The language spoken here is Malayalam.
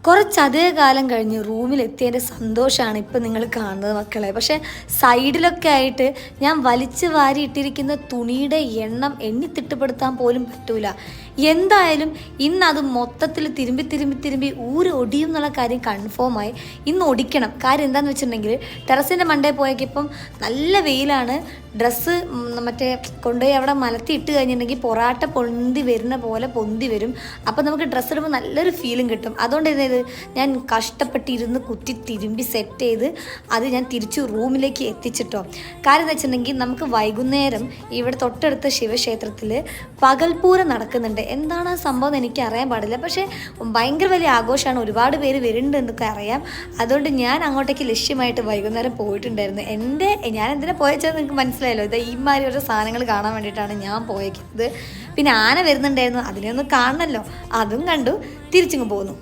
കുറച്ചധിക കാലം കഴിഞ്ഞ് റൂമിലെത്തിയതിൻ്റെ സന്തോഷമാണ് ഇപ്പം നിങ്ങൾ കാണുന്നത് മക്കളെ. പക്ഷേ സൈഡിലൊക്കെ ആയിട്ട് ഞാൻ വലിച്ചു വാരി ഇട്ടിരിക്കുന്ന തുണിയുടെ എണ്ണം എണ്ണി തിട്ടപ്പെടുത്താൻ പോലും പറ്റൂല. എന്തായാലും ഇന്ന് അത് മൊത്തത്തിൽ തിരുമ്പി ഒടിയും എന്നുള്ള കാര്യം കൺഫേമായി. ഇന്ന് ഒടിക്കണം. കാര്യം എന്താണെന്ന് വെച്ചിട്ടുണ്ടെങ്കിൽ ടെറസിൻ്റെ മണ്ടേ പോയപ്പം നല്ല വെയിലാണ്. ഡ്രസ്സ് മറ്റേ കൊണ്ടുപോയി അവിടെ മലത്തി ഇട്ട് കഴിഞ്ഞിട്ടുണ്ടെങ്കിൽ പൊറാട്ട പൊന്തി വരുന്ന പോലെ പൊന്തി വരും. അപ്പം നമുക്ക് ഡ്രസ്സ് ഇടുമ്പോൾ നല്ലൊരു ഫീലും കിട്ടും. അതുകൊണ്ട് ഇത് ഞാൻ കഷ്ടപ്പെട്ടിരുന്ന് കുത്തി തിരുമ്പി സെറ്റ് ചെയ്ത് അത് ഞാൻ തിരിച്ചു റൂമിലേക്ക് എത്തിച്ചിട്ടോ. കാര്യം എന്ന് വെച്ചിട്ടുണ്ടെങ്കിൽ നമുക്ക് വൈകുന്നേരം ഇവിടെ തൊട്ടടുത്ത ശിവക്ഷേത്രത്തിൽ പകൽപൂരം നടക്കുന്നുണ്ട്. എന്താണ് ആ സംഭവം എന്ന് എനിക്ക് അറിയാൻ പാടില്ല. പക്ഷേ ഭയങ്കര വലിയ ആഘോഷമാണ്. ഒരുപാട് പേര് വരുന്നുണ്ട് എന്നൊക്കെ അറിയാം. അതുകൊണ്ട് ഞാൻ അങ്ങോട്ടേക്ക് ലക്ഷ്യമായിട്ട് വൈകുന്നേരം പോയിട്ടുണ്ടായിരുന്നു. ഞാൻ എന്തിനാ പോയച്ചാൽ നിങ്ങൾക്ക് മനസ്സിലായല്ലോ. ഇത് ഈമാതിരി ഓരോ സാധനങ്ങൾ കാണാൻ വേണ്ടിയിട്ടാണ് ഞാൻ പോയേക്കുന്നത്. പിന്നെ ആന വരുന്നുണ്ടായിരുന്നു, അതിനെ ഒന്ന് കാണണമല്ലോ. അതും കണ്ടു തിരിച്ചിങ്ങ് പോന്നു.